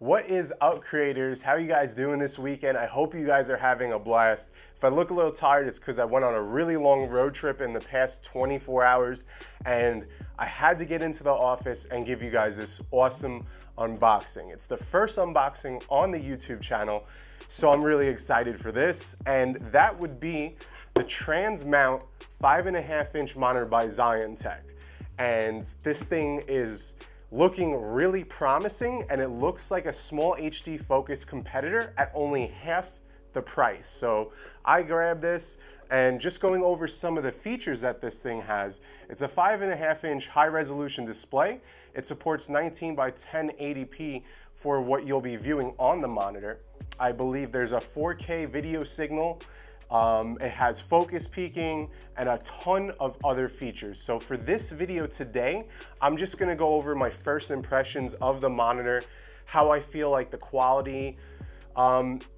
What is up, creators? How are you guys doing this weekend? I hope you guys are having a blast. If I look a little tired, it's because I went on a really long road trip in the past 24 hours and I had to get into the office and give you guys this awesome unboxing. It's the first unboxing on the YouTube channel, so I'm really excited for this. And that would be the Transmount 5.5-inch monitor by Zhyiun Tech. And this thing is looking really promising, and it looks like a small HD focus competitor at only half the price. So I grabbed this, and just going over some of the features that this thing has. It's a 5.5-inch high resolution display. It supports 19 by 1080p for what you'll be viewing on the monitor. I believe there's a 4K video signal. It has focus peaking and a ton of other features. So for this video today, I'm just gonna go over my first impressions of the monitor, how I feel like the quality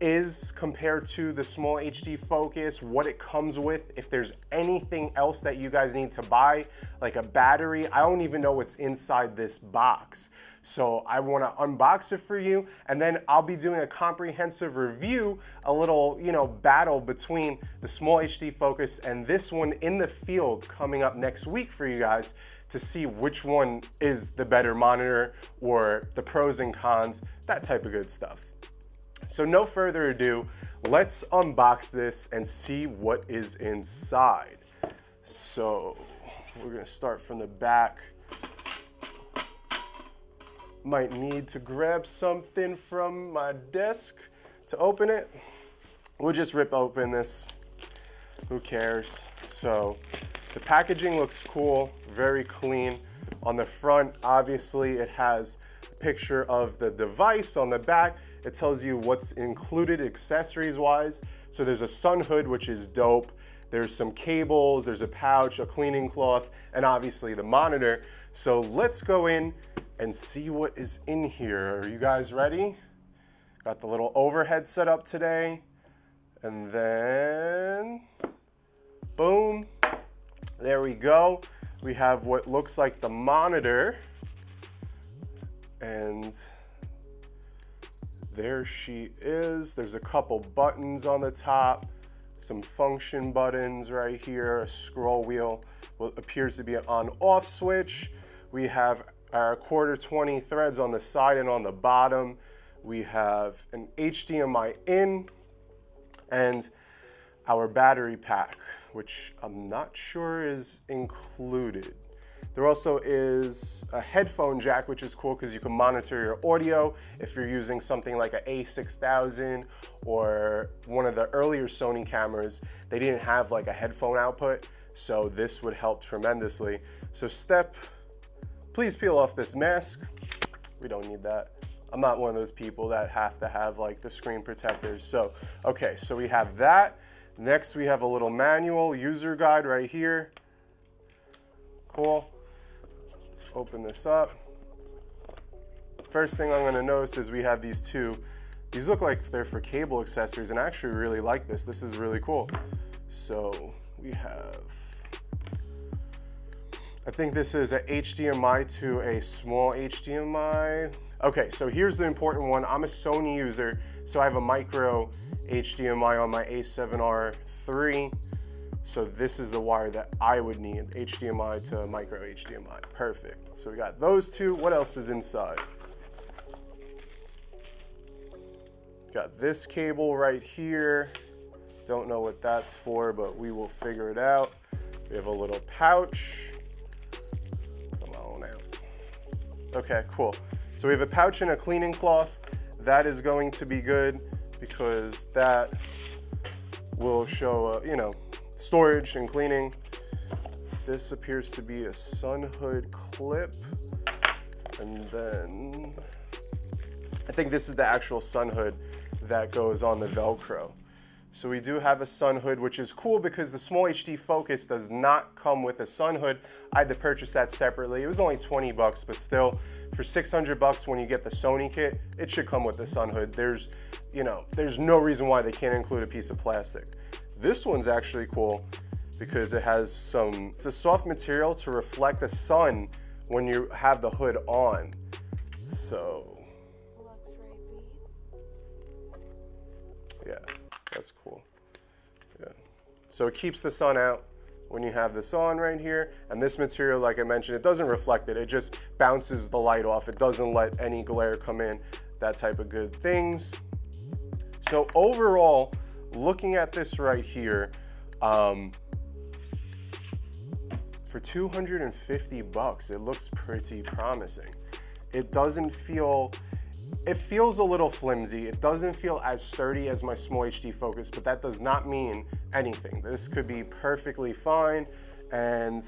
is compared to the small HD focus, what it comes with, if there's anything else that you guys need to buy, like a battery. I don't even know what's inside this box. So I want to unbox it for you, and then I'll be doing a comprehensive review, a little, battle between the small HD focus and this one in the field coming up next week for you guys to see which one is the better monitor, or the pros and cons, that type of good stuff. So no further ado, let's unbox this and see what is inside. So we're gonna start from the back. Might need to grab something from my desk to open it. We'll just rip open this, who cares? So the packaging looks cool, very clean. On the front, obviously it has a picture of the device. On the back, it tells you what's included accessories wise. So there's a sun hood, which is dope. There's some cables, there's a pouch, a cleaning cloth, and obviously the monitor. So let's go in and see what is in here. Are you guys ready? Got the little overhead set up today. And then, boom, there we go. We have what looks like the monitor. And there she is. There's a couple buttons on the top, some function buttons right here, a scroll wheel, what appears to be an on-off switch. We have our quarter 20 threads on the side and on the bottom. We have an HDMI in and our battery pack, which I'm not sure is included. There also is a headphone jack, which is cool because you can monitor your audio if you're using something like an A6000 or one of the earlier Sony cameras. They didn't have like a headphone output, so this would help tremendously. So please peel off this mask. We don't need that. I'm not one of those people that have to have like the screen protectors. So, okay, so we have that. Next, we have a little manual user guide right here. Cool. Let's open this up. First thing I'm gonna notice is we have these two. These look like they're for cable accessories, and I actually really like this. This is really cool. So we have, I think this is a HDMI to a small HDMI. Okay, so here's the important one. I'm a Sony user, so I have a micro HDMI on my A7R III. So this is the wire that I would need, HDMI to micro HDMI. Perfect. So we got those two. What else is inside? Got this cable right here. Don't know what that's for, but we will figure it out. We have a little pouch. Come on out. Okay, cool. So we have a pouch and a cleaning cloth. That is going to be good because that will show, storage and cleaning. This appears to be a sun hood clip. And then I think this is the actual sun hood that goes on the Velcro. So we do have a sun hood, which is cool because the small HD focus does not come with a sun hood. I had to purchase that separately. It was only 20 bucks, but still, for 600 bucks when you get the Sony kit, it should come with the sun hood. There's no reason why they can't include a piece of plastic. This one's actually cool because it has it's a soft material to reflect the sun when you have the hood on. So Yeah, that's cool. Yeah. So it keeps the sun out when you have this on right here. And this material, like I mentioned, it doesn't reflect it. It just bounces the light off. It doesn't let any glare come in, that type of good things. So overall, looking at this right here, for 250 bucks, it looks pretty promising. It doesn't feel, it feels a little flimsy. It doesn't feel as sturdy as my small HD focus, but that does not mean anything. This could be perfectly fine, and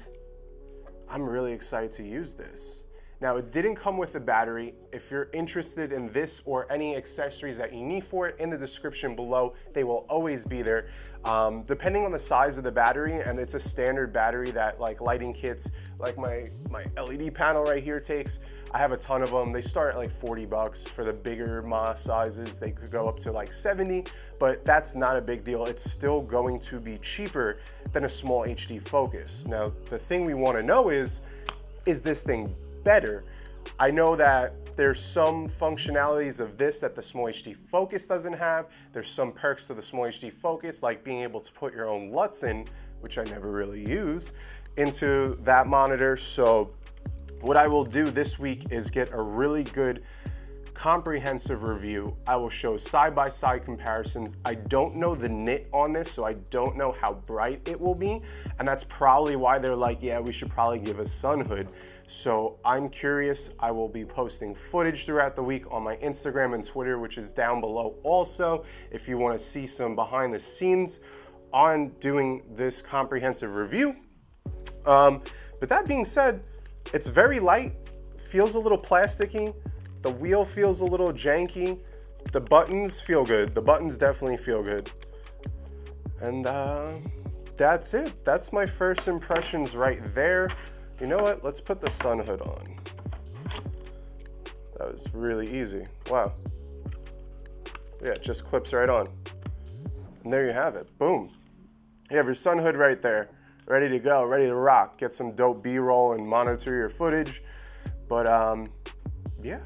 I'm really excited to use this. Now, it didn't come with a battery. If you're interested in this or any accessories that you need for it, in the description below, they will always be there. Depending on the size of the battery, and it's a standard battery that like lighting kits, like my LED panel right here takes. I have a ton of them. They start at like 40 bucks for the bigger sizes. They could go up to like 70, but that's not a big deal. It's still going to be cheaper than a small HD focus. Now, the thing we want to know is this thing better? I know that there's some functionalities of this that the small HD focus doesn't have. There's some perks to the small HD focus, like being able to put your own LUTs in, which I never really use, into that monitor. So what I will do this week is get a really good comprehensive review. I will show side-by-side comparisons. I don't know the nit on this, so I don't know how bright it will be, and that's probably why they're like, yeah, we should probably give a sun hood. So I'm curious. I will be posting footage throughout the week on my Instagram and Twitter, which is down below also, if you want to see some behind the scenes on doing this comprehensive review. But that being said, it's very light, feels a little plasticky. The wheel feels a little janky. The buttons feel good. The buttons definitely feel good. And that's it. That's my first impressions right there. You know what? Let's put the sun hood on. That was really easy. Wow. Yeah, it just clips right on. And there you have it. Boom. You have your sun hood right there. Ready to go, ready to rock. Get some dope B-roll and monitor your footage. But yeah.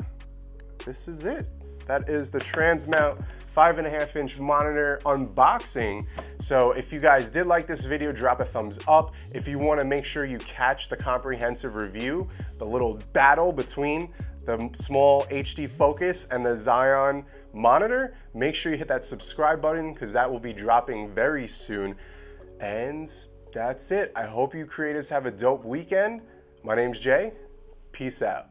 This is it. That is the Transmount 5.5-inch monitor unboxing. So if you guys did like this video, drop a thumbs up. If you want to make sure you catch the comprehensive review, the little battle between the small HD focus and the Zhyiun monitor, make sure you hit that subscribe button because that will be dropping very soon. And that's it. I hope you creatives have a dope weekend. My name's Jay. Peace out.